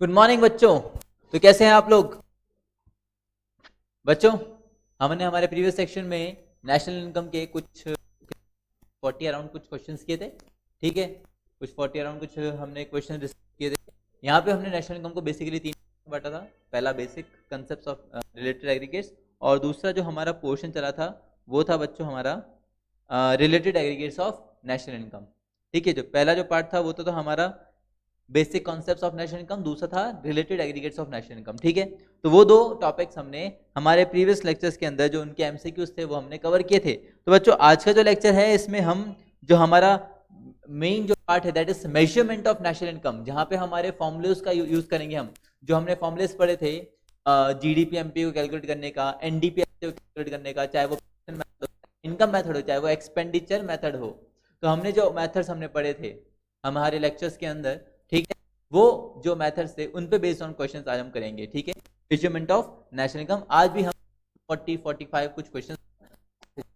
Good morning बच्चों। तो कैसे हैं आप लोग बच्चों? हमने हमारे प्रीवियस सेक्शन में नेशनल इनकम के कुछ 40 अराउंड कुछ क्वेश्चंस किए थे, ठीक है। कुछ 40 अराउंड कुछ हमने क्वेश्चन डिस्कस किए थे। यहाँ पे हमने नेशनल इनकम को बेसिकली तीन में बांटा था। पहला basic concept of related aggregates, और दूसरा जो हमारा पोर्शन चला था वो था बच्चों हमारा related aggregates of national income, ठीक है। जो पहला जो पार्ट था वो तो हमारा basic concepts of national income, दूसरा था related aggregates of national income, ठीक है। तो वो दो टॉपिक्स हमने हमारे प्रीवियस लेक्चर्स के अंदर जो उनके एमसीक्यूज थे वो हमने कवर किए थे। तो बच्चों आज का जो लेक्चर है इसमें हम जो हमारा मेन जो पार्ट है that is measurement of national income, जहां पे हमारे फॉर्मुलेस का यूज करेंगे हम। जो हमने फॉर्मुलेस पढ़े थे जीडीपी एमपी को कैलकुलेट करने का, एनडीपी को कैलकुलेट करने का, चाहे वो इनकम मेथड हो चाहे वो एक्सपेंडिचर मेथड हो, तो हमने जो मेथड्स हमने पढ़े थे हमारे लेक्चर्स के अंदर, ठीक है, वो जो मेथड्स थे उन पे बेस्ड ऑन क्वेश्चंस आज हम करेंगे, ठीक है। मेजरमेंट ऑफ नेशनल इनकम आज भी हम 40-45 कुछ क्वेश्चंस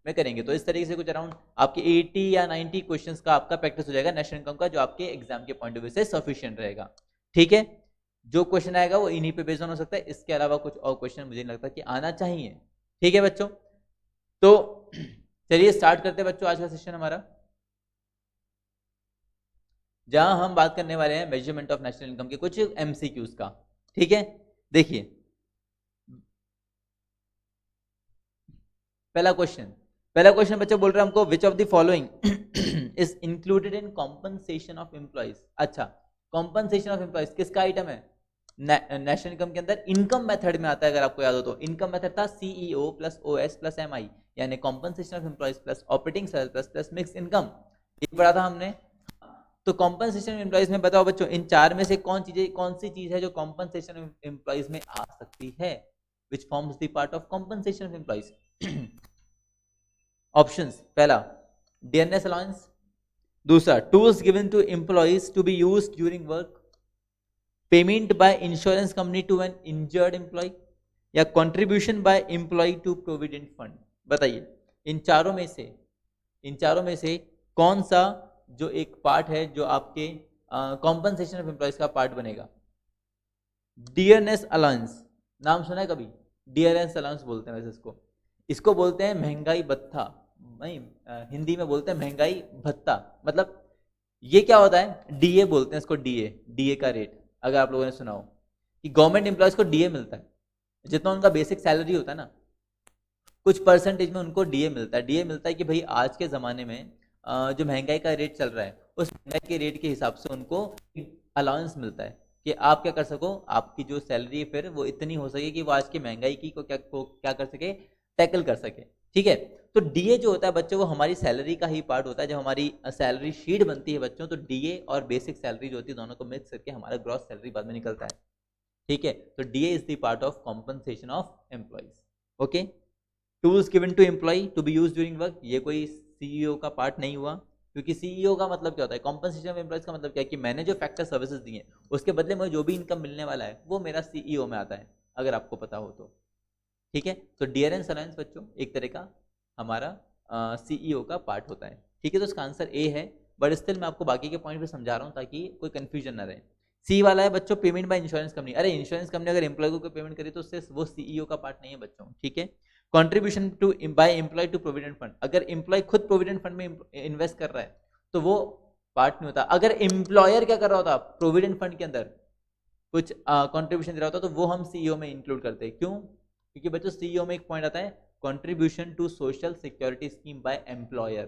में करेंगे। तो इस तरीके से कुछ अराउंड आपके 80 या 90 क्वेश्चंस का आपका प्रैक्टिस हो जाएगा नेशनल इनकम का, जो आपके एग्जाम के पॉइंट ऑफ व्यू से सफिशिएंट रहेगा, ठीक है। जो क्वेश्चन आएगा वो इन्हीं पे बेस्ड ऑन हो सकता है, इसके अलावा कुछ और क्वेश्चन मुझे नहीं लगता कि आना चाहिए, ठीक है बच्चों। तो चलिए स्टार्ट करते हैं बच्चों आज का सेशन हमारा, जहां हम बात करने वाले हैं मेजरमेंट ऑफ नेशनल इनकम के कुछ एमसीक्यूज का, ठीक है। देखिए पहला क्वेश्चन बच्चे बोल रहे हैं हमको विच of the following is included in compensation of employees. अच्छा, कॉम्पनसेशन ऑफ एम्प्लॉइज किसका आइटम है? नेशनल इनकम के अंदर इनकम मेथड में आता है। अगर आपको याद हो तो इनकम मेथड था CEO plus OS plus MI, यानी compensation of employees plus operating salary plus mix income, ये पढ़ा था हमने। तो कॉम्पनसेशन एम्प्लॉइज में बताओ बच्चों, इन चार में से कौन सी चीज है जो कॉम्पनसेशन एम्प्लॉइज में आ सकती है, which forms the part of compensation of employees? Options, पहला डीएनएस अलाउंस, दूसरा tools given to employees to be used during work, payment by insurance company to an injured employ, या contribution by employ to provident fund. बताइए इन चारों में से कौन सा जो एक पार्ट है जो आपके कॉम्पनसेशन ऑफ एम्प्लॉइज का पार्ट बनेगा? डीएनएस अलाउंस नाम सुना है कभी? डीएनएस अलाउंस बोलते हैं वैसे इसको बोलते हैं महंगाई भत्ता, नहीं हिंदी में बोलते हैं महंगाई भत्ता। मतलब ये क्या होता है? डीए बोलते हैं इसको, डीए का रेट। अगर आप लोगों ने सुना हो कि गवर्नमेंट एम्प्लॉयज को डीए मिलता है, जितना उनका बेसिक सैलरी होता है ना, कुछ परसेंटेज में उनको डीए मिलता है। डीए मिलता है कि भाई आज के ज़माने में जो महंगाई का रेट चल रहा है उस महंगाई के रेट के हिसाब से उनको अलाउंस मिलता है कि आप क्या कर सको, आपकी जो सैलरी है फिर वो इतनी हो सके कि वो आज की महंगाई की को क्या कर सके, टैकल कर सके, ठीक है। तो डीए जो होता है बच्चों वो हमारी सैलरी का ही पार्ट होता है। जब हमारी सैलरी शीट बनती है बच्चों, तो डीए और बेसिक सैलरी जो होती है दोनों को मिक्स करके हमारा ग्रॉस सैलरी बाद में निकलता है, ठीक है। तो DA is the part of compensation of employees, okay. Tools given to employee to be use during work, ये कोई सीईओ का पार्ट नहीं हुआ, क्योंकि सीईओ का मतलब क्या होता है? कॉम्पनसेशन ऑफ एम्प्लॉइज का मतलब क्या है कि मैंने जो फैक्टर सर्विसेज दी हैं उसके बदले मुझे जो भी इनकम मिलने वाला है वो मेरा सीईओ में आता है, अगर आपको पता हो तो, ठीक है। तो डियरेंस अलाउंस बच्चों एक तरह का हमारा सीईओ का पार्ट होता है, ठीक है। तो इसका आंसर ए है, बट स्टिल मैं आपको बाकी के पॉइंट पे समझा रहा हूँ ताकि कोई कंफ्यूजन ना रहे। सी वाला है बच्चों पेमेंट बाय इंश्योरेंस कंपनी। अरे इंश्योरेंस कंपनी अगर एम्प्लॉय को पेमेंट करे तो उससे वो सीईओ का पार्ट नहीं है बच्चों, ठीक है। Contribution to by employ to provident fund, अगर एम्प्लॉय खुद प्रोविडेंट फंड में इन्वेस्ट कर रहा है तो वो पार्ट नहीं होता। अगर एम्प्लॉयर क्या कर रहा होता प्रोविडेंट फंड के अंदर कुछ कंट्रीब्यूशन दे रहा होता तो वो हम सीईओ में इंक्लूड करते हैं। क्यों? क्योंकि बच्चों सीईओ में एक पॉइंट आता है contribution to social security scheme by employer.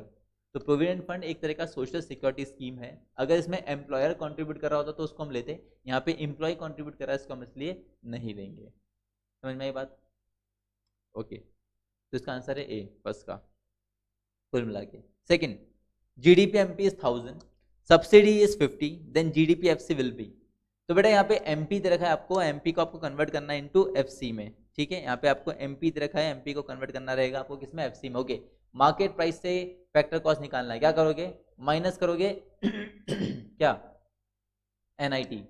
तो प्रोविडेंट फंड एक तरह का सोशल सिक्योरिटी स्कीम है। अगर इसमें एम्प्लॉयर कंट्रीब्यूट कर रहा होता तो उसको हम लेते, यहाँ पे एम्प्लॉय कंट्रीब्यूट कर रहा है इसको हम इसलिए नहीं लेंगे। समझ में आई बात? ओके, तो इसका आंसर है ए फर्स्ट का कुल मिला के। Second, GDP MP is 1000, subsidy is 50, then GDP FC will be. तो बेटा यहाँ पे एमपी दे रखा है आपको, एमपी को आपको कन्वर्ट करना है इनटू एफसी में, ठीक है। यहाँ पे आपको एमपी दे रखा है, एमपी को कन्वर्ट करना रहेगा आपको किसमें? एफसी में, ओके। मार्केट प्राइस से फैक्टर कॉस्ट निकालना है, क्या करोगे? माइनस करोगे क्या? एनआईटी।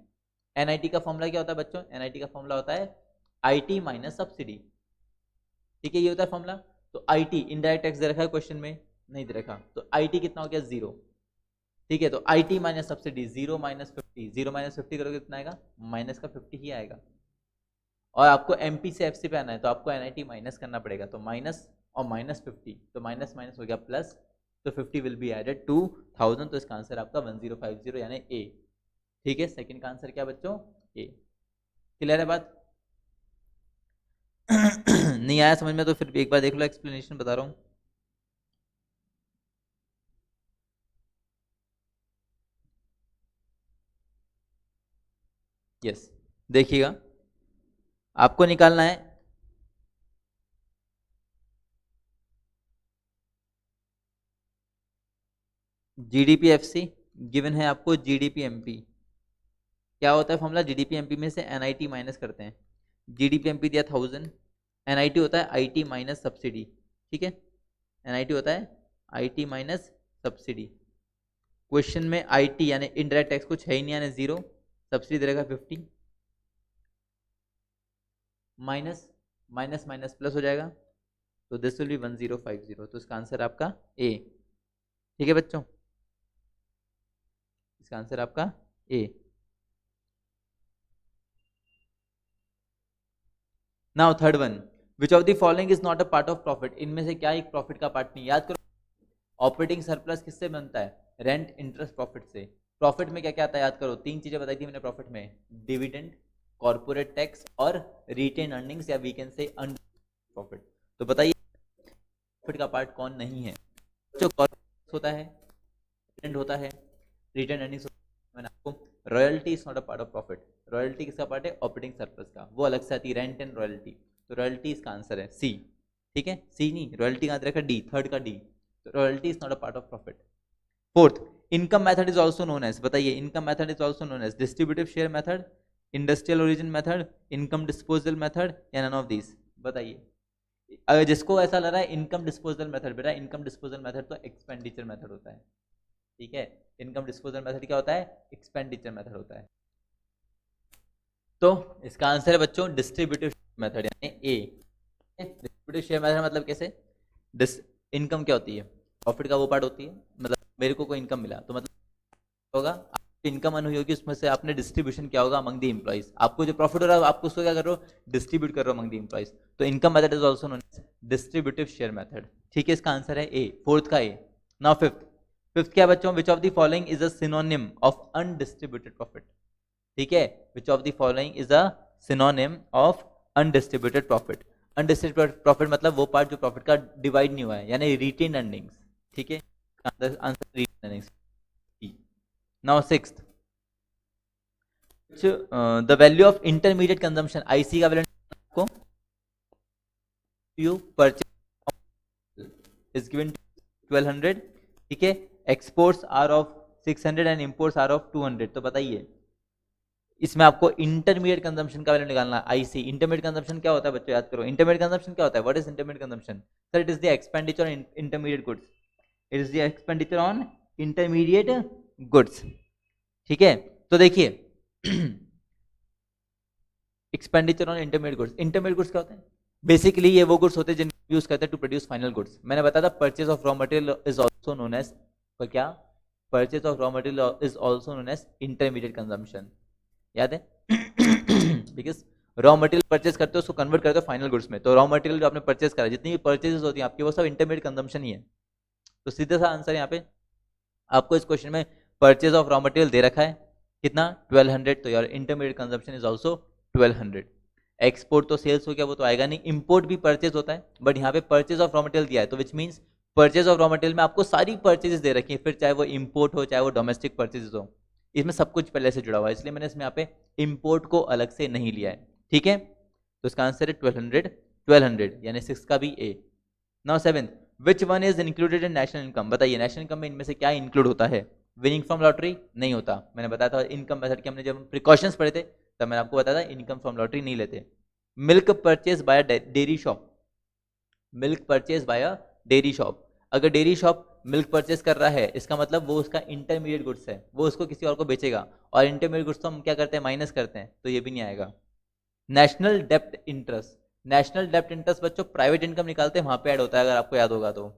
एनआईटी का फॉर्मूला क्या होता है बच्चों? एनआईटी का फॉर्मूला होता है आईटी माइनस सब्सिडी, ठीक है, ये होता है फॉर्मूला। तो आईटी इनडायरेक्ट टैक्स दे रखा है क्वेश्चन में, नहीं दे रखा, तो आईटी कितना हो गया? 0। ठीक है, तो IT minus subsidy 0 minus 50, 0 minus 50 करोगे कितना आएगा, माइनस का 50 ही आएगा। और आपको MP से FC पे आना है तो आपको NIT माइनस करना पड़ेगा, तो माइनस और माइनस 50, तो माइनस माइनस हो गया प्लस, तो 50 विल बी एडेड टू 1000, तो इसका आंसर आपका 1050 यानी ए। ठीक है, सेकंड का आंसर क्या बच्चों, ए। क्लियर है बात? नहीं आया समझ में तो फिर एक बार देख लो, एक्सप्लेनेशन बता रहा हूँ। यस, देखिएगा आपको निकालना है GDP FC, गिवन है आपको GDP MP। क्या होता है फॉर्मूला, GDP MP में से NIT माइनस करते हैं। GDP MP दिया 1000, NIT होता है IT माइनस सब्सिडी। ठीक है, NIT होता है IT माइनस सब्सिडी। क्वेश्चन में IT यानी इनडायरेक्ट टैक्स कुछ है ही नहीं, यानी 0, सब्सिडी दे रहेगा 50, माइनस माइनस माइनस प्लस हो जाएगा, तो दिस विल बी 1050, तो इसका आंसर आपका ए। ठीक है बच्चों, इसका आंसर आपका A. Now third one, which of the following is not a part of profit, इनमें से क्या एक प्रॉफिट का पार्ट नहीं। याद करो, ऑपरेटिंग सरप्लस किससे बनता है, रेंट इंटरेस्ट प्रॉफिट से। प्रॉफिट में क्या क्या आता है, याद करो, तीन चीजें बताई थी मैंने प्रॉफिट में, डिविडेंड, कॉर्पोरेट टैक्स और रिटेन अर्निंग्स, या we can say unretained profit. तो बताइए प्रॉफिट का पार्ट कौन नहीं है जो कॉर्पोरेट होता है, डिविडेंड होता है, रिटेन अर्निंग्स। मैंने आपको, royalty is not a part of profit. Royalty किसका पार्ट है, ऑपरेटिंग सरप्लस का, वो अलग से आती है, रेंट एंड रॉयल्टी। तो रॉयल्टी इसका आंसर है सी। ठीक है, सी नहीं, रॉयल्टी का आंसर रखा डी, थर्ड का डी। तो royalty is not a part of profit. Fourth, income method is also known as, बताइए income method is also known as distributive share method, industrial origin method, income disposal method, या none of these. बताइए, अगर जिसको ऐसा लग रहा है income disposal method, बेटा इनकम डिस्पोजल मेथड तो एक्सपेंडिचर मेथड होता है। ठीक है, इनकम डिस्पोजल मेथड क्या होता है, एक्सपेंडिचर मेथड होता है। तो इसका आंसर है बच्चों डिस्ट्रीब्यूटिव मेथड यानी ए। डिस्ट्रीब्यूटिव शेयर मेथड मतलब कैसे, इनकम क्या होती है, प्रॉफिट का वो पार्ट होती है, मतलब मेरे को कोई इनकम मिला तो मतलब होगा, आपकी इनकम अर्न हुई होगी, उसमें से आपने डिस्ट्रीब्यूशन क्या होगा अमंग द एम्प्लॉइज। आपको जो प्रॉफिट हो रहा है आपको उसको क्या कर रहे हो, डिस्ट्रीब्यूट कर रहे हो अमंग द एम्प्लॉइज। तो income method is also known as distributive share method. ठीक है, इसका आंसर है ए, फोर्थ का ए। नाउ फिफ्थ, फिफ्थ क्या बच्चों, विच of the following is a synonym of undistributed profit. ठीक है, विच of the following is a synonym of undistributed profit. Undistributed profit मतलब वो पार्ट जो प्रॉफिट का डिवाइड नहीं हुआ है, यानी रिटेन अर्निंग्स। ठीक है, answer retained earnings. Now sixth, the value of intermediate consumption, IC का वैल्यू आपको यू परचेज इज गिवन 1200। ठीक है, exports are of 600 and imports are of 200। तो बताइए इसमें आपको इंटरमीडिएट कंजम्पशन का वैल्यू निकालना है, IC। इंटरमीडिएट कंजम्पशन क्या होता है बच्चों, याद करो, इंटरमीडिएट कंजम्पशन क्या होता है, what is intermediate consumption. Sir it is the expenditure on intermediate goods, it is the expenditure on intermediate goods. ठीक है, तो देखिए expenditure on intermediate goods, intermediate goods क्या होते हैं, बेसिकली ये वो गुड्स होते हैं जिनको यूज करते हैं टू प्रोड्यूस फाइनल गुड्स। मैंने बताया था purchase of raw material is also known as, क्या, purchase of raw material is also known as intermediate consumption. याद है बिकॉज रॉ मटेरियल परचेज करते हो उसको कन्वर्ट करते हो फाइनल गुड्स में, तो रॉ मटेरियल जो आपने परचेज करा, जितनी भी परचेजेस होती हैं आपकी, वो सब इंटरमीडिएट कंजम्पशन ही है। तो सीधा सा आंसर यहाँ पे आपको इस क्वेश्चन में परचेज ऑफ रॉ मटेरियल दे रखा है कितना 1200, तो यार intermediate consumption is also 1200। Export तो सेल्स हो गया, वो तो आएगा नहीं, इंपोर्ट भी परचेज होता है, बट यहाँ पे परचेज ऑफ रॉ मटेरियल दिया है, तो which means purchase of raw material में आपको सारी परचेजेस दे रखी है, फिर चाहे वो इंपोर्ट हो चाहे वो डोमेस्टिक परचेजेस हो, इसमें सब कुछ पहले से जुड़ा हुआ है, इसलिए मैंने इसमें यहाँ पे इंपोर्ट को अलग से नहीं लिया है। ठीक है, तो इसका आंसर है 1200 यानी 6 का भी A. Now seventh, which one is included in national income, बताइए नेशनल इनकम में इनमें से क्या इंक्लूड होता है। विनिंग फ्रॉम लॉटरी नहीं होता, मैंने बताया था इनकम मेथड के, हमने जब प्रिकॉशंस पढ़े थे तब मैंने आपको बताया था इनकम फ्रॉम लॉटरी नहीं लेते। Milk purchase by dairy shop, milk purchase by dairy shop, अगर डेयरी शॉप मिल्क परचेज कर रहा है इसका मतलब वो उसका इंटरमीडिएट गुड्स है, वो उसको किसी और को बेचेगा, और इंटरमीडिएट गुड्स तो हम क्या करते हैं, माइनस करते हैं, तो ये भी नहीं आएगा। नेशनल डेप्ट इंटरेस्ट, नेशनल डेप्ट इंटरेस्ट बच्चों प्राइवेट इनकम निकालते हैं वहां पे ऐड होता है, अगर आपको याद होगा तो।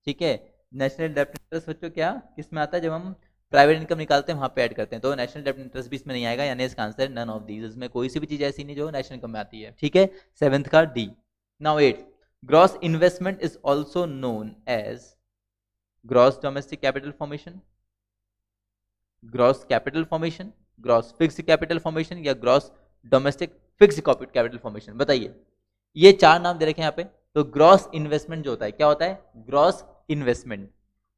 ठीक है, नेशनल डेप्ट इंटरेस्ट बच्चों क्या किस में आता है, जब हम प्राइवेट इनकम निकालते हैं वहाँ पे ऐड करते हैं, तो नेशनल डेट इंटरेस्ट भी इसमें नहीं आएगा, यानी इसका आंसर नन ऑफ दीज, इसमें कोई सी भी चीज ऐसी नहीं जो नेशनल इनकम में आती है, ठीक है। 7th का D. Now 8, gross investment is also known as gross domestic capital formation, gross capital formation, gross fixed capital formation, या gross domestic fixed capital formation, बताइए। ये 4 नाम दे रखे हैं यहाँ पे। तो ग्रॉस इन्वेस्टमेंट जो होता है, क्या होता है, ग्रॉस इन्वेस्टमेंट,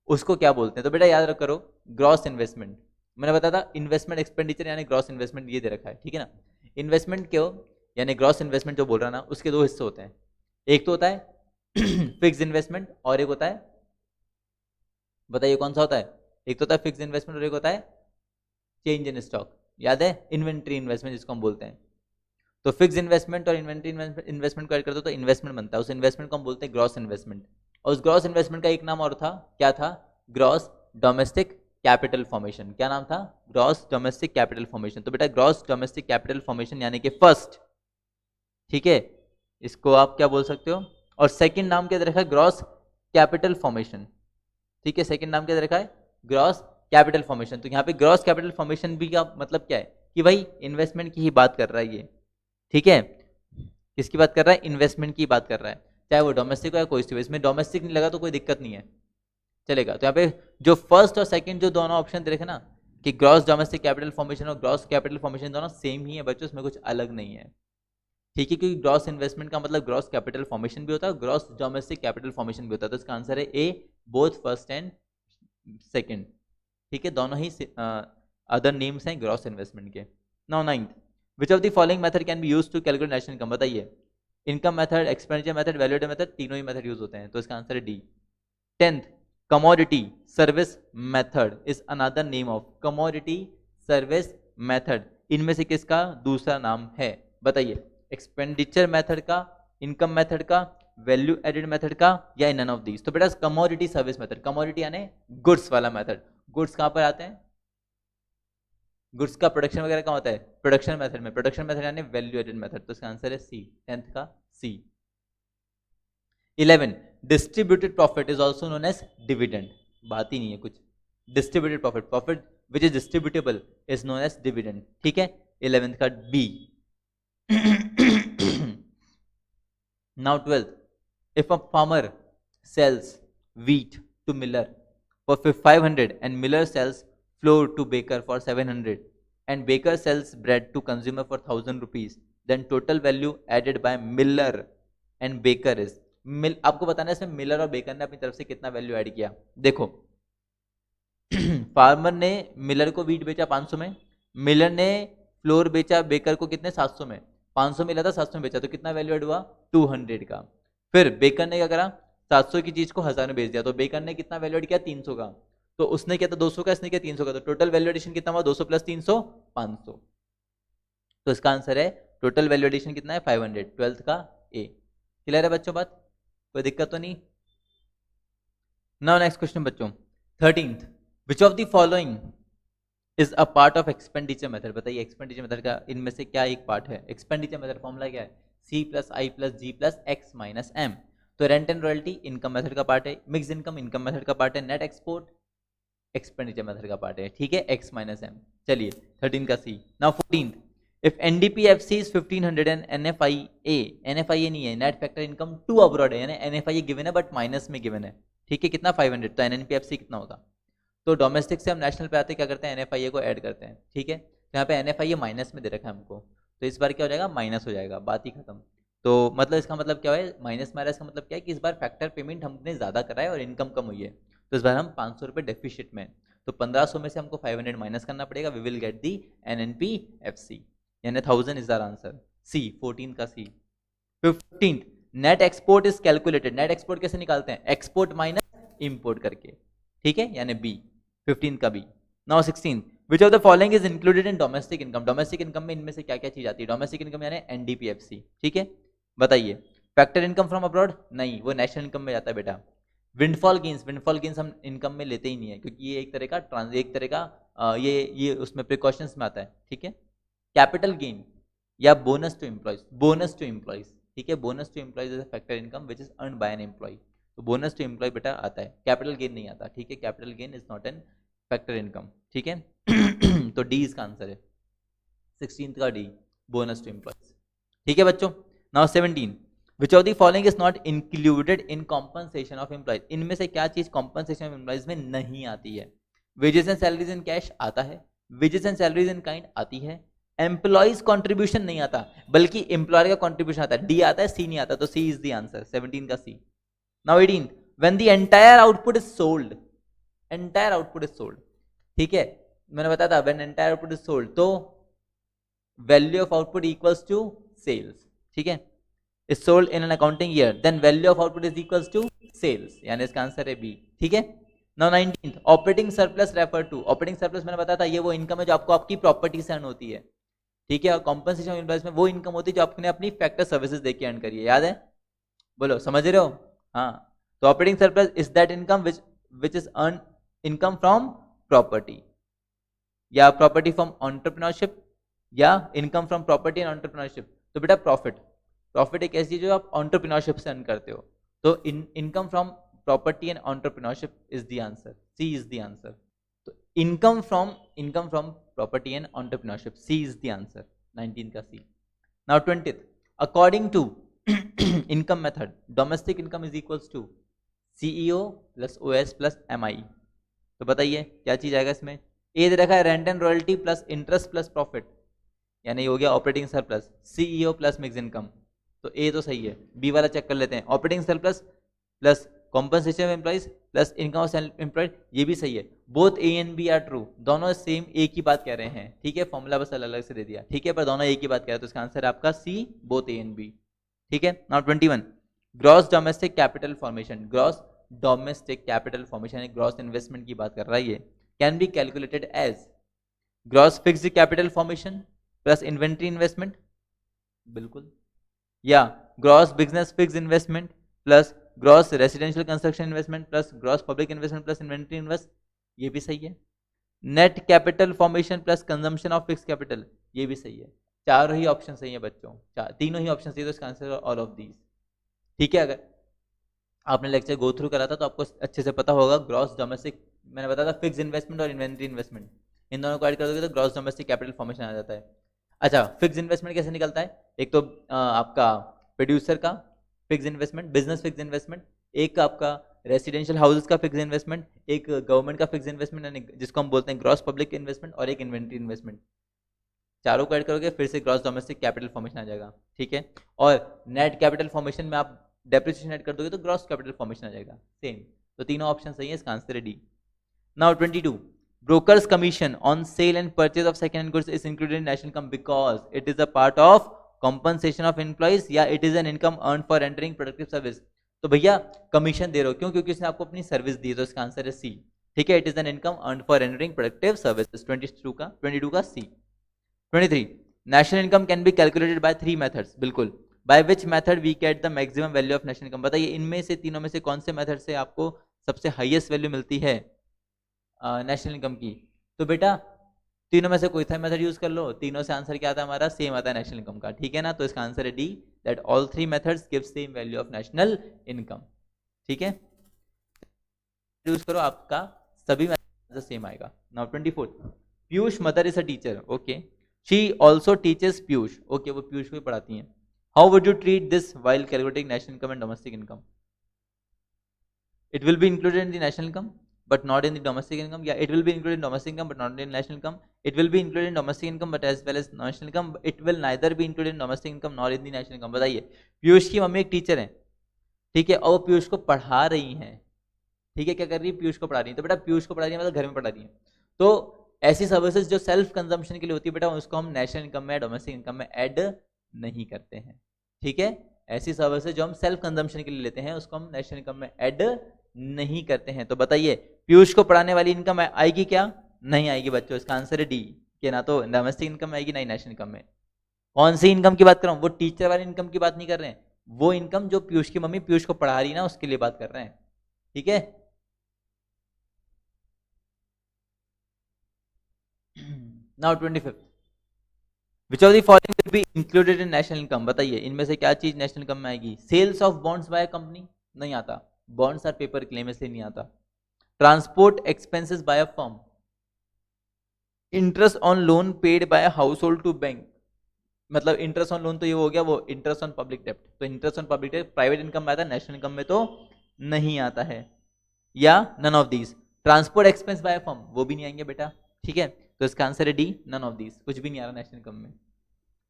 उसको क्या बोलते हैं? तो बेटा याद करो, ग्रॉस इन्वेस्टमेंट, मैंने बताया था इन्वेस्टमेंट एक्सपेंडिचर यानी ग्रॉस इन्वेस्टमेंट, ये दे रखा है, ठीक है ना। इन्वेस्टमेंट क्यों, यानी ग्रॉस इन्वेस्टमेंट जो बोल रहा है ना, उसके 2 हिस्से होते हैं, एक तो होता है फिक्स इन्वेस्टमेंट और एक होता है, बताइए कौन सा होता है? एक तो होता है फिक्स इन्वेस्टमेंट और एक होता है चेंज इन स्टॉक, याद है, इन्वेंट्री इन्वेस्टमेंट जिसको हम बोलते हैं। तो फिक्स इन्वेस्टमेंट और इन्वेंट्री इन्वेस्टमेंट को ऐड कर दो तो इन्वेस्टमेंट बनता है, उस इन्वेस्टमेंट को हम बोलते हैं ग्रॉस इन्वेस्टमेंट। और उस ग्रॉस इन्वेस्टमेंट का एक नाम और था, क्या था? Gross domestic capital formation. क्या नाम था? Gross domestic capital formation. तो बेटा ग्रॉस डोमेस्टिक कैपिटल फॉर्मेशन यानी कि फर्स्ट, ठीक है, इसको आप क्या बोल सकते हो। और सेकंड नाम क्या दे रखा है? ग्रॉस कैपिटल फॉर्मेशन, ठीक है, सेकंड नाम क्या दे रखा है? Gross capital formation. तो यहाँ पे ग्रॉस कैपिटल फॉर्मेशन भी का मतलब क्या है कि भाई इन्वेस्टमेंट की ही बात कर रहा है ये, ठीक है, किसकी बात कर रहा है? इन्वेस्टमेंट की बात कर रहा है, चाहे वो डोमेस्टिक हो या कोई सी हो। इसमें डोमेस्टिक नहीं लगा तो कोई दिक्कत नहीं है, चलेगा। तो यहाँ पे जो फर्स्ट और सेकंड जो दोनों ऑप्शन देखे ना कि ग्रॉस डोमेस्टिक कैपिटल फॉर्मेशन और ग्रॉस कैपिटल फॉर्मेशन दोनों सेम ही है बच्चों, इसमें कुछ अलग नहीं है, ठीक है, क्योंकि ग्रॉस इन्वेस्टमेंट का मतलब ग्रॉस कैपिटल फॉर्मेशन भी होता है, ग्रॉस डोमेस्टिक कैपिटल फॉर्मेशन भी होता है। तो इसका आंसर है A, both first and second, ठीक है, दोनों ही अदर नेम्स हैं ग्रॉस इन्वेस्टमेंट के। Now 9th, which of the following method can be used to calculate national income, बताइए। Income method, expenditure method, value method, तीनों ही मेथड यूज होते हैं, तो इसका आंसर है D. 10th, commodity service method is another name of, commodity service method इनमें से किसका दूसरा नाम है, बताइए। एक्सपेंडिचर मेथड का, इनकम मेथड का, वैल्यू एडेड मेथड का, या नन ऑफ दीज। तो बेटा कमोडिटी सर्विस मेथड, कमोडिटी यानी गुड्स वाला मेथड, गुड्स कहां पर आते हैं? गुड्स का प्रोडक्शन वगैरह कहां होता है? प्रोडक्शन मेथड में, प्रोडक्शन मेथड यानी वैल्यू एडेड मेथड, तो इसका आंसर है सी, 10th का C. 11, distributed profit is also known as dividend, बात ही नहीं है कुछ, distributed profit, profit which is distributable is known as dividend, ठीक है, 11th का B. Now 12th, if a farmer sells wheat to miller for 500 and miller sells flour to baker for 700 and baker sells bread to consumer for 1000 rupees, then total value added by miller and baker is, आपको बताना है इसमें Miller और baker ने अपनी तरफ से कितना वैल्यू ऐड किया। देखो फार्मर ने मिलर को वीट बेचा 500 में, मिलर ने फ्लोर बेचा बेकर को कितने? 700 में, 500 मिला था 700 में बेचा, तो कितना वैल्यू ऐड हुआ? 200 का। फिर बेकर ने क्या करा? 700 की चीज को 1000 में बेच दिया, तो बेकर ने कितना वैल्यू ऐड किया? 300 का। तो उसने किया था 200 का, इसने किया 300 का, तो टोटल वैल्यू एडिशन कितना हुआ? 200 प्लस 300, 500। तो इसका आंसर है टोटल वैल्यू एडिशन कितना है? 500, 12th का ए। क्लियर है बच्चों बात? कोई दिक्कत तो नहीं? नाउ नेक्स्ट क्वेश्चन बच्चों 13th, which of the following is a part of expenditure method, बताइए एक्सपेंडिचर मेथड का इनमें से क्या एक पार्ट है? एक्सपेंडिचर मेथड फॉर्मूला क्या है? C plus I plus G plus X minus M. तो rent and royalty income method का पार्ट है, मिक्स इनकम इनकम मेथड का पार्ट है, नेट एक्सपोर्ट एक्सपेंडिचर मेथड का पार्ट है, ठीक है, एक्स माइनस एम। चलिए 13 का सी। Now 14th, if NDPFC is 1500 and NFIA, NFIA नहीं है, net factor income to abroad है, यानी एनएफआईए गिवन है बट माइनस में गिवन है, ठीक है, कितना? 500, तो एनएनपीएफसी कितना होगा? तो डोमेस्टिक से हम नेशनल पे आते क्या करते हैं? एनएफआईए को ऐड करते हैं, ठीक है, तो यहाँ पे एनएफआईए माइनस में दे रखा है हमको, तो इस बार क्या हो जाएगा? माइनस हो जाएगा, बात ही खत्म। तो मतलब इसका मतलब क्या है? माइनस माइनस का मतलब क्या है कि इस बार फैक्टर पेमेंट हमने ज़्यादा करा है और इनकम कम हुई है, तो इस बार हम 500 रुपये डेफिशिट में, तो 1500 में से हमको 500 माइनस करना पड़ेगा, वी विल गेट दी एनएनपीएफसी, यानी 1000 इज आवर आंसर, सी 14 का सी। 15th, net export is calculated, net export कैसे निकालते हैं? एक्सपोर्ट माइनस इंपोर्ट करके, ठीक है, यानी बी, 15 का B. Now 16, which of the following is included in domestic income, domestic income में इनमें से क्या क्या चीज आती है? डोमेस्टिक इनकम यानी एनडीपीएफसी, ठीक है, बताइए। फैक्टर इनकम फ्रॉम अब्रॉड नहीं, वो नेशनल इनकम में जाता है बेटा। विंडफॉल गेन्स, विंडफॉल गेन्स हम इनकम में लेते ही नहीं है, क्योंकि ये एक तरह का ये उसमें प्रिकॉशंस में आता है, ठीक है। कैपिटल गेन या bonus to employees, bonus to employees, ठीक है, bonus to employees is factor income which is earn by an employee, तो बोनस टू एम्प्लॉय बेटा आता है, कैपिटल गेन नहीं आता, ठीक है, capital gain is not an factor income, ठीक है। तो डी इसका आंसर है, 16th का डी, बोनस टू एम्प्लॉयज, ठीक है बच्चों। Now 17, which of the following is not included in compensation of employees, इनमें से क्या चीज कॉम्पनसेशन ऑफ एम्प्लॉयज में नहीं आती है? Wages and salaries in cash आता है, wages and salaries in kind आती है, एम्प्लॉयज कंट्रीब्यूशन नहीं आता, बल्कि एम्प्लॉयर का कंट्रीब्यूशन आता है, डी आता है, सी नहीं आता, तो सी इज द आंसर, 17 का सी। Now 18, when the entire output is sold, entire output is sold, ठीक है, मैंने बताया था when entire output is sold, तो value of output equals to sales, ठीक है, is sold in an accounting year, then value of output is equals to sales, यानी इसका आंसर है बी, ठीक है। Now 19th, operating surplus refer to, operating surplus मैंने बताया था ये वो इनकम है जो आपको आपकी प्रॉपर्टी से अर्न होती है, ठीक है, और कॉम्पनसेशन एम्प्लॉयज में वो इनकम होती है जो आपने अपनी फैक्टर सर्विसेज देके अर्न करी है, याद है, बोलो समझ रहे हो? हाँ, तो operating surplus is that income which is earn income from property, या प्रॉपर्टी फ्रॉम एंटरप्रेन्योरशिप, या income from property and entrepreneurship. तो बेटा प्रॉफिट एक ऐसी चीज जो आप एंटरप्रेन्योरशिप से अर्न करते हो, तो income from property and entrepreneurship is the answer, C is the answer. तो income from property and entrepreneurship, C is the answer, 19 का सी। Now 20th, according to income method, domestic income is equals to CEO plus OS plus MI, तो बताइए क्या चीज आएगा इसमें? ए दे रखा है rent and royalty plus interest plus profit, यानी हो गया operating surplus, CEO plus mix income, तो ए तो सही है, बी वाला चेक कर लेते हैं, operating surplus plus compensation of employees plus income of self employed, ये भी सही है, both A and B are true, दोनों सेम एक ही बात कह रहे हैं, ठीक है, फॉर्मूला बस अलग अलग से दे दिया, ठीक है, पर दोनों एक ही बात कह रहे हैं, तो इसका आंसर है आपका C, both A and B, ठीक है। Now 21, gross domestic capital formation, gross domestic capital formation gross investment की बात कर रहा है ये, can be calculated as gross fixed capital formation plus inventory investment, बिल्कुल, या gross business fixed investment plus gross residential construction investment plus gross public investment plus inventory invest, ये भी सही है, net capital formation plus consumption of fix capital, ये भी सही है, चारों ही ऑप्शन सही है बच्चों, तीनों ही ऑप्शन सही है, तो इसका आंसर ऑल ऑफ दीज, ठीक है। अगर आपने लेक्चर गो थ्रू करा था तो आपको अच्छे से पता होगा, ग्रॉस डोमेस्टिक मैंने बताया था फिक्स इन्वेस्टमेंट और इन्वेंट्री इन्वेस्टमेंट, इन दोनों को ऐड कर दोगे तो ग्रॉस डोमेस्टिक कैपिटल फॉर्मेशन आ जाता है। अच्छा, फिक्स इन्वेस्टमेंट कैसे निकलता है? एक तो आपका प्रोड्यूसर का fix investment, business fix investment, एक आपका रेसिडेंशियल हाउसेस का फिक्स इन्वेस्टमेंट, एक गवर्नमेंट का फिक्स इन्वेस्टमेंट जिसको हम बोलते हैं ग्रॉस पब्लिक इन्वेस्टमेंट, और एक इन्वेंट्री इन्वेस्टमेंट, चारों को ऐड करोगे फिर से ग्रॉस डोमेस्टिक कैपिटल फॉर्मेशन आ जाएगा, ठीक है। और नेट कैपिटल फॉर्मेशन में आप डेप्रिसिएशन ऐड कर दोगे तो ग्रॉस कैपिटल फॉर्मेशन आ जाएगा, सेम, तो तीनों ऑप्शन सही है, इसका आंसर है D. Now 22, brokers commission on sale and purchase of second hand goods is included in national income because it is a part of compensation of employees, या it is an income earn for entering productive service. तो भैया commission दे रहे हो, क्यों? क्योंकि उसने आपको अपनी सर्विस दी, तो इसका आंसर है सी, ठीक है, it is an income earn for entering productive services, 22 का C. 23, national income can be calculated by 3 methods, बिल्कुल, by which method we get the maximum value of national income, बताइए इनमें से तीनों में से कौन से मेथड से आपको सबसे हाईएस्ट वैल्यू मिलती है नेशनल इनकम की? तो बेटा तीनों में से कोई सा मेथड यूज कर लो, तीनों से आंसर क्या आता है हमारा? सेम आता है नेशनल इनकम का, ठीक है ना, तो इसका आंसर है D, that all 3 methods give same value of national income, ठीक है, यूज करो, आपका सभी मेथड सेम आएगा। Now 24, Piyush mother is a teacher, okay, she also teaches Piyush, okay, वो पीयूष को भी पढ़ाती हैं, how would you treat this while calculating national income and domestic income? It will be included in the national income but not in the domestic income, yeah, it will be included in domestic income but not in national income, it will be included in domestic income but as well as national income, it will neither be included in domestic income nor in the national income। बताइए, पीयूष की mummy एक teacher है, ठीक है, और वो पीयूष को पढ़ा रही हैं, ठीक है, क्या कर रही है? पीयूष को पढ़ा रही है, तो बेटा पीयूष को पढ़ा रही है मतलब घर में पढ़ा रही है, तो ऐसी सर्विसेज जो सेल्फ कंजम्पशन के लिए होती है बेटा, उसको हम नेशनल इनकम में डोमेस्टिक इनकम में ऐड नहीं करते हैं, ठीक है, ऐसी सर्विसेज जो हम सेल्फ कंजम्पशन के लिए लेते हैं उसको हम नेशनल इनकम में ऐड नहीं करते हैं। तो बताइए पीयूष को पढ़ाने वाली इनकम आएगी क्या? नहीं आएगी बच्चों, इसका आंसर है डी, कि ना तो डोमेस्टिक इनकम आएगी ना ही नेशनल इनकम में। कौन सी इनकम की बात कर रहा हूँ? वो टीचर वाली इनकम की बात नहीं कर रहे हैं, वो इनकम जो पीयूष की मम्मी पीयूष को पढ़ा रही ना उसके लिए बात कर रहे हैं, ठीक है। Now 25, which of the following will be included in national income? बताइए इनमें से क्या चीज नेशनल इनकम में आएगी? Sales of bonds by company, नहीं आता, बॉन्ड्स आर पेपर क्लेम इसलिए नहीं आता। Transport expenses by a firm, interest on loan paid by house hold to bank, मतलब इंटरेस्ट ऑन लोन तो ये हो गया वो इंटरेस्ट ऑन पब्लिक डेप्ट, तो इंटरेस्ट ऑन पब्लिक डेप्ट प्राइवेट इनकम में आता है, नेशनल इनकम में तो नहीं आता है, या none of these. Transport expense by firm, वो भी नहीं आएंगे बेटा, ठीक है, तो इसका आंसर है डी, नन ऑफ दीज, कुछ भी नहीं आ रहा नेशनल इनकम में।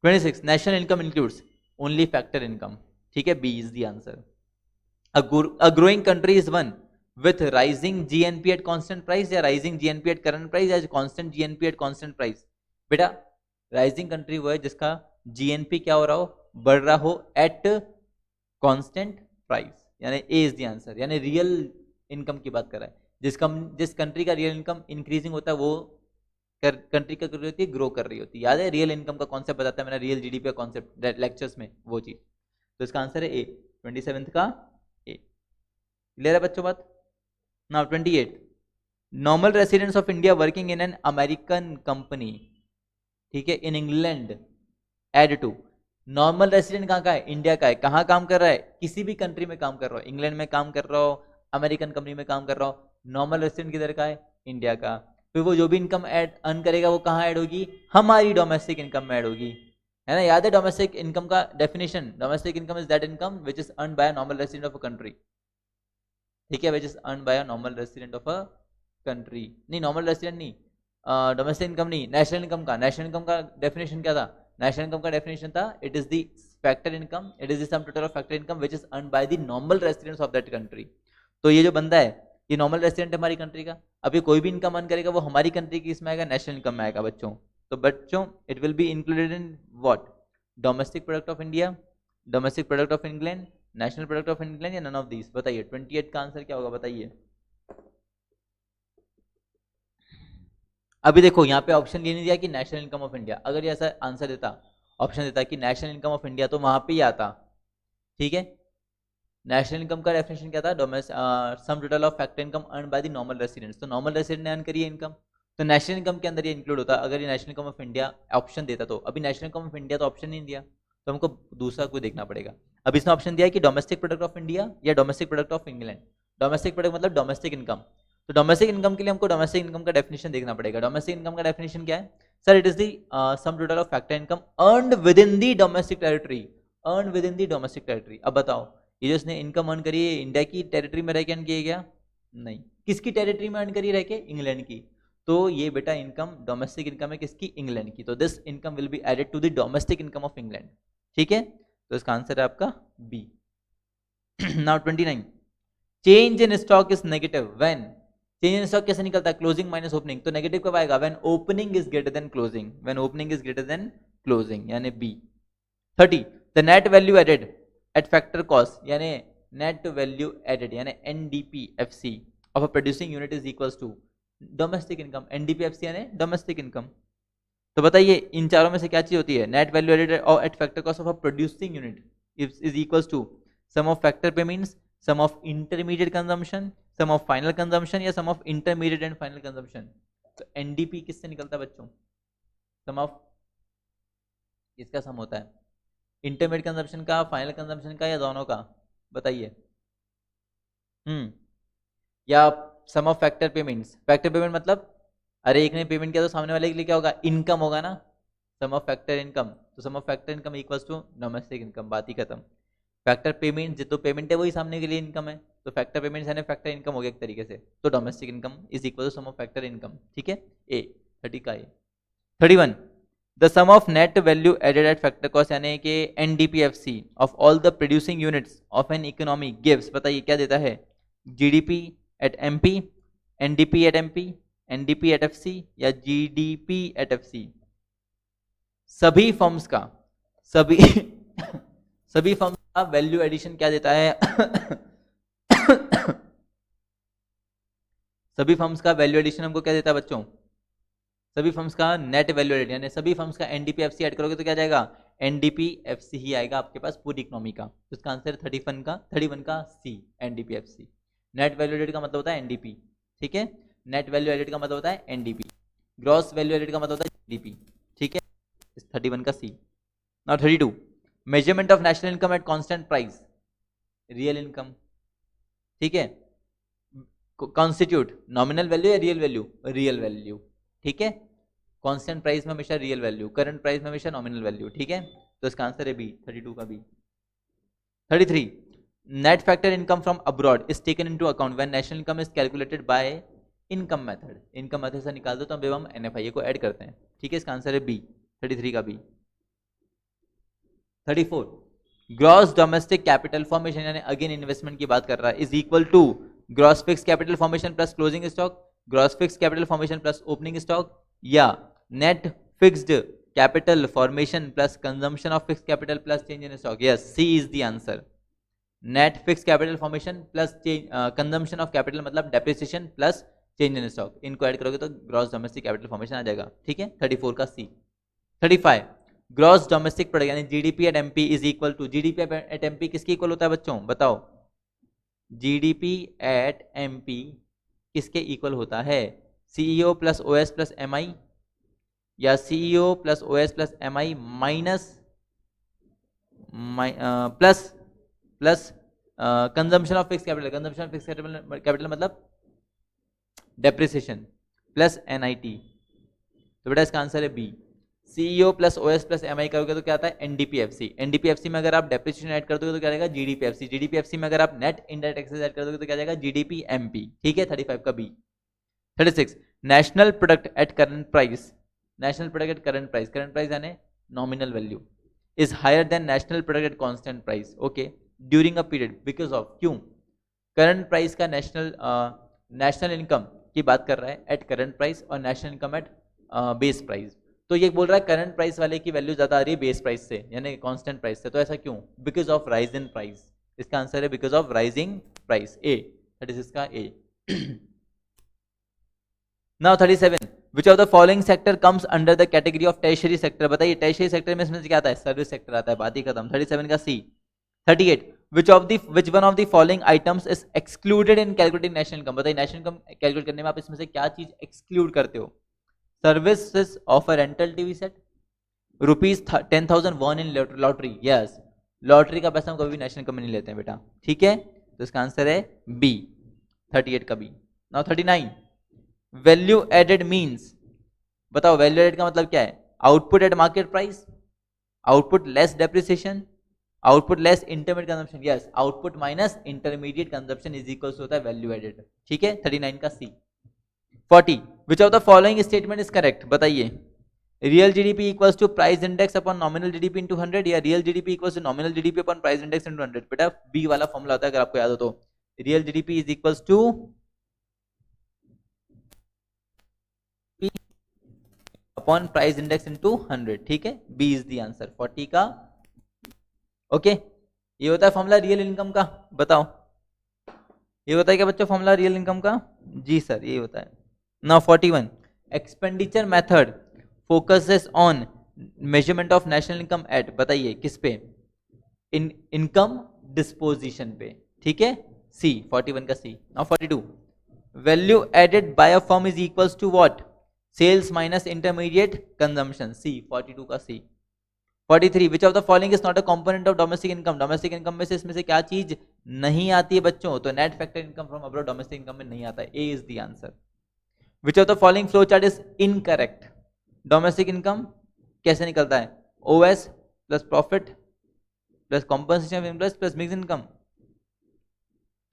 26 national income includes only factor income, ठीक है, B is the answer. A growing country is one with rising GNP at constant price, या rising GNP at current price, या constant GNP at constant price। बेटा rising country वो है जिसका GNP क्या हो रहा हो, बढ़ रहा हो एट कांस्टेंट प्राइस, यानी ए इज द आंसर, यानी रियल इनकम की बात कर रहा है। जिस कंट्री का रियल इनकम इंक्रीजिंग होता है वो कंट्री क्या कर रही होती है, ग्रो कर रही होती है। याद है रियल इनकम का कॉन्सेप्ट बताता है मैंने रियल जीडीपी का कॉन्सेप्ट लेक्चर्स में, वो चीज। तो इसका आंसर है ए, 27 का ए। क्लियर है बच्चों बात। Now 28 normal residents of India working in an American company, ठीक है, in England add two. Normal resident कहाँ का है, इंडिया का है, कहाँ काम कर रहा है, किसी भी कंट्री में काम कर रहा हो, इंग्लैंड में काम कर रहा हो, अमेरिकन कंपनी में काम कर रहा हो, नॉर्मल रेसिडेंट किधर का है, इंडिया का। फिर वो जो भी इनकम ऐड अर्न करेगा वो कहाँ ऐड होगी, हमारी डोमेस्टिक इनकम में ऐड होगी, है ना। याद है डोमेस्टिक इनकम का definition, domestic income is that income which is earn by normal resident of a country, ठीक है, विच is earn by normal resident of a country, नहीं नॉर्मल रेसिडेंट नहीं, डोमेस्टिक इनकम नहीं, नेशनल इनकम का। National income का definition क्या था, national income का डेफिनेशन था it is the factor income, it is the sum total of factor income which is earned by the normal residents of that country. तो ये जो बंदा है ये नॉर्मल रेसिडेंट है हमारी कंट्री का, अभी कोई भी इनकम अर्न करेगा वो हमारी कंट्री की इसमें आएगा, नेशनल इनकम में आएगा बच्चों। तो बच्चों it will be included in what, domestic product of India, domestic product of England, national product of England, या नन ऑफ दीज। बताइए 28 का आंसर क्या होगा, बताइए। अभी देखो यहाँ पे ऑप्शन ये नहीं दिया कि नेशनल इनकम ऑफ इंडिया, अगर ये ऐसा आंसर देता, ऑप्शन देता कि नेशनल इनकम ऑफ इंडिया, तो वहां पे ही आता, ठीक है। नेशनल इनकम का डेफिनेशन क्या था, sum total of factor income earn by the normal residents, तो नॉर्मल रेसिडेंट ने अर्न करी है इनकम, तो नेशनल इनकम के अंदर ये इंक्लूड होता। अगर ये national income of India option देता, तो अभी नेशनल इनकम ऑफ इंडिया तो ऑप्शन नहीं दिया, तो हमको दूसरा कोई देखना पड़ेगा। अब इसने ऑप्शन दिया कि डोमेस्टिक प्रोडक्ट ऑफ इंडिया या domestic product of England. Domestic product मतलब डोमेस्टिक इनकम, तो डोमेस्टिक इनकम के लिए हमको डोमेस्टिक इनकम का डेफिनेशन देखना पड़ेगा। डोमेस्टिक इनकम का डेफिनेशन क्या है sir, it is the sum total of factor income earned with in the domestic territory, earn with in the domestic territory. अब बताओ ये जो इसने इनकम अर्न करी है इंडिया की टेरिटरी में रह के अर्न किया गया, नहीं, किसकी टेरिटरी में अर्न करी रह के, इंग्लैंड की। तो ये बेटा इनकम डोमेस्टिक इनकम है किसकी, इंग्लैंड की, तो this income will be added to the domestic income of England, ठीक है। तो इसका आंसर है आपका B. Now 29 change in stock is negative when, change in stock कैसे निकलता है, क्लोजिंग माइनस ओपनिंग, तो नेगेटिव कब आएगा, when opening is greater than closing, when opening is greater than closing, यानी B. 30 the net value added at factor cost, यानी net value added यानी NDPFC of a producing unit is equals to domestic income, NDPFC यानी domestic income. तो बताइए इन चारों में से क्या चीज होती है, net value added at factor cost of a producing unit is equals to sum of factor payments, sum of intermediate consumption, sum of final consumption, या sum of intermediate and final consumption. तो NDP किससे निकलता है बच्चों, सम of, इसका sum होता है intermediate consumption का, फाइनल कंजम्पशन का, या दोनों का, बताइए। या sum of factor payments, factor payment मतलब अरे एक ने पेमेंट किया तो सामने वाले के लिए क्या होगा, इनकम होगा ना, सम ऑफ फैक्टर इनकम, तो sum of factor income equals to domestic income, बात ही खत्म। फैक्टर पेमेंट जितो पेमेंट है वही सामने के लिए इनकम है, तो फैक्टर पेमेंट है फैक्टर इनकम हो गया एक तरीके से, तो domestic income is equal to sum of factor income, ठीक है। ए 30 का A. 31 the sum of net value added at factor cost यानी कि NDPFC of all the producing units of an economy gives, बताइए क्या देता है, GDP at MP, NDP at MP, NDP at FC, या जीडीपी एट एफसी। सभी firms का सभी सभी फर्म्स का वैल्यू एडिशन क्या देता है सभी फर्म्स का वैल्यू एडिशन हमको क्या देता है बच्चों, सभी फर्म्स का नेट वैल्यू एडिशन, यानी सभी फर्म्स का एनडीपीएफसी ऐड करोगे तो क्या जाएगा, एनडीपीएफसी ही आएगा आपके पास पूरी इकोनॉमी का। तो इसका आंसर 31 का सी, एनडीपीएफसी। नेट वैल्यू एडेड का मतलब होता है एनडीपी, ठीक है, नेट वैल्यू एडेड का मतलब होता है एनडीपी, ग्रॉस वैल्यू एडेड का मतलब होता है जीडीपी, ठीक है। 31 का सी। Now 32 measurement of national income at constant price, real income, ठीक है, कॉन्स्टिट्यूट नॉमिनल वैल्यू या रियल वैल्यू, रियल वैल्यू, ठीक है। कांस्टेंट प्राइस में हमेशा रियल वैल्यू, करंट प्राइस में हमेशा नॉमिनल वैल्यू, ठीक है। तो इसका आंसर है बी, 32 का B. 33, net factor income from abroad is taken into account when national income is calculated by income method. Income method से निकाल दो तो हम एनएफआई को ऐड करते हैं, ठीक है। इसका आंसर है बी, 33 का B. 34, gross domestic capital formation, यानी अगेन इन्वेस्टमेंट की बात कर रहा है, is equal to gross fix capital formation plus closing stock, gross fix capital formation plus opening stock, या net fixed capital formation plus consumption of fix capital plus change in stock. Yes, C is the answer. Net fix capital formation plus consumption of capital मतलब depreciation plus change in stock, इनको add करोगे तो gross domestic capital formation आ जाएगा, ठीक है। 34 का C. 35, gross domestic product यानी GDP at MP is equal to, GDP at MP किसके इक्वल होता है बच्चों, बताओ। जीडीपी एट एमपी किसके इक्वल होता है, CEO plus OS plus MI, या CEO plus OS plus MI minus plus plus consumption of fix capital, consumption of fix capital मतलब डेप्रिसिएशन प्लस एनआईटी। तो बेटा इसका आंसर है B, CEO plus OS plus MI करोगे तो क्या आता है एनडीपीएफसी, एनडीपीएफसी में अगर आप डेप्रिसिएशन ऐड कर दोगे तो क्या रहेगा जीडीपीएफसी, जीडीपीएफसी में अगर आप नेट इनडायरेक्ट टैक्सेस ऐड कर दोगे तो क्या जाएगा जीडीपी एमपी, ठीक है। 35 का B. 36, national product at current price, national product at current price यानी nominal value is higher than national product at constant price, okay, during a period because of, क्यों, करंट प्राइस का national income की बात कर रहा है at current price और national income at base price. तो ये बोल रहा है करंट प्राइस वाले की वैल्यू ज्यादा आ रही है बेस प्राइस से यानी कांस्टेंट प्राइस से, तो ऐसा क्यों, because of rise in price. इसका आंसर है because of rising price, A, 36 का A. Now 37, which of the following sector comes under the category of tertiary sector, बताइए टर्शियरी सेक्टर में इसमें क्या आता है, सर्विस सेक्टर आता है, बात ही खत्म। 37 का सी। 38, which one of the following items is excluded in calculating national income, बताइए नेशनल इनकम कैलकुलेट करने में आप इसमें से क्या चीज एक्सक्लूड करते हो। Services of a rental TV set, ₹10,000 won in lottery, yes, lottery का पैसा हम कभी भी नेशनल इनकम में नहीं लेते हैं बेटा, ठीक है। तो इसका आंसर है बी, 38 का B. Now 39, value added means, बताओ वैल्यू एडेड का मतलब क्या है, output at market price, output less depreciation, output less intermediate consumption, yes, output minus intermediate consumption is equal होता है वैल्यू एडेड, ठीक है। 39 का C. 40, which of the following statement is correct, बताइए, real GDP equals to price index upon nominal GDP into 100 या real GDP equals to nominal GDP upon price index into 100। बेटा B वाला formula होता है अगर आपको याद हो तो, real GDP is equals two upon price index into 100, ठीक है। बी इज द आंसर, 40 का ओके। ये होता है फॉर्मूला रियल इनकम का, बताओ ये होता है क्या बच्चों फॉर्मूला रियल इनकम का, जी सर ये होता है। Now 41, expenditure method focuses on measurement of national income eight, बताइए किस पे, इनकम डिस्पोजिशन पे, ठीक है, सी, 41 का सी। Now 42, value added by a firm is equals to what, sales minus intermediate consumption, C, 42 का C. 43, which of the following is not a component of domestic income, domestic income में से इसमें से क्या चीज नहीं आती है बच्चों, तो net factor income from abroad domestic income में नहीं आता है, A is the answer. Which of the following flow chart is incorrect, domestic income कैसे निकलता है, OS plus profit plus compensation interest plus mix income,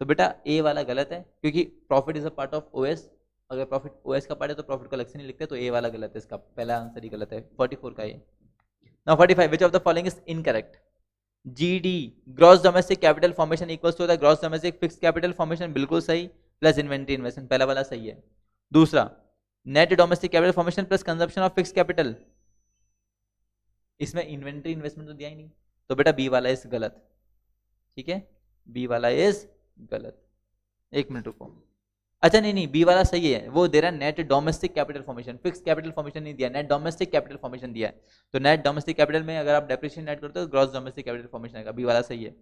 तो बेटा ए वाला गलत है क्योंकि profit is a part of OS, अगर प्रॉफिट ओएस का पार्ट है तो प्रॉफिट को अलग से नहीं लिखते, तो ए वाला गलत है, इसका पहला आंसर ही गलत है, 44 का ए। Now 45, which of the following is incorrect? GD, gross domestic capital formation equals to the gross domestic fixed capital formation, बिल्कुल सही, प्लस इन्वेंट्री इन्वेस्टमेंट, पहला वाला सही है। दूसरा, net domestic capital formation plus consumption of fix capital, इसमें inventory investment तो दिया ही नहीं, तो बेटा बी वाला इज गलत, ठीक है, बी वाला इज गलत। एक मिनट रुको, अच्छा नहीं बी वाला सही है, वो दे रहा है net domestic capital formation, fix capital formation नहीं दिया, नेट डोमेस्टिक कैपिटल फॉर्मेशन दिया है, तो नेट डोमेस्टिक कैपिटल में अगर आप डेप्रिसिएशन ऐड करते हो तो ग्रॉस डोमेस्टिक कैपिटल फॉर्मेशन आएगा, बी वाला सही है।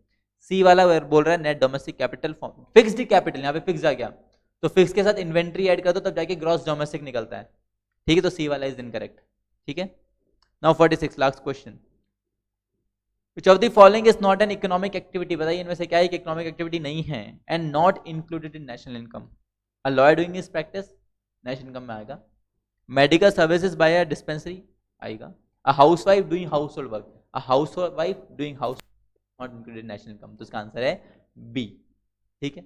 सी वाला बोल रहा है net domestic capital fixed capital, यहाँ पे फिक्स आ गया तो फिक्स के साथ इन्वेंट्री ऐड कर दो तब जाके ग्रॉस डोमेस्टिक निकलता है, ठीक है, तो सी वाला इज इनकरेक्ट, ठीक है। Now 46, last question, Which of the following is not an economic activity, बताइए इनमें से क्या एक इकोनॉमिक एक्टिविटी नहीं है, and not included in national income. A lawyer doing his practice national income में आएगा, medical services by a dispensary आएगा। A housewife doing household work, a housewife doing house not included national income, तो इसका answer है B. ठीक है,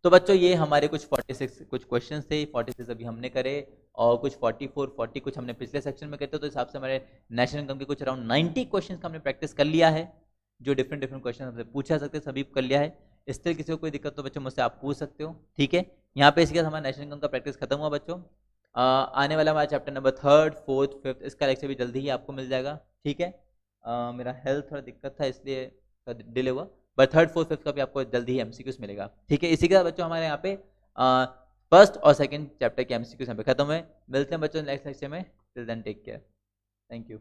तो बच्चों ये हमारे कुछ 46 कुछ क्वेश्चंस थे, 46 अभी हमने करे और कुछ 44 40 कुछ हमने पिछले सेक्शन में करते, तो हिसाब से हमारे नेशनल इनकम के कुछ अराउंड 90 क्वेश्चंस का हमने प्रैक्टिस कर लिया है, जो डिफरेंट डिफरेंट क्वेश्चन हमसे पूछा सकते सभी कर लिया है। स्टिल किसी को कोई दिक्कत तो बच्चों मुझसे आप पूछ सकते हो। ठीक है, यहाँ पे इसके साथ हमारा नेशनल इनकम का प्रैक्टिस खत्म हुआ बच्चों। आने वाला हमारा chapter number 3rd 4th 5th इसका लेक्चर भी जल्दी ही आपको मिल जाएगा। ठीक है, मेरा हेल्थ थोड़ा दिक्कत था इसलिए डिले हुआ, बट 3rd 4th 5th का भी आपको जल्दी ही एमसीक्यूज मिलेगा। ठीक है, इसी के साथ बच्चों हमारे यहाँ पे फर्स्ट और सेकंड चैप्टर के एमसीक्यूज यहाँ पे खत्म हुए। मिलते हैं बच्चों नेक्स्ट लेक्चर में, till then take care, thank you.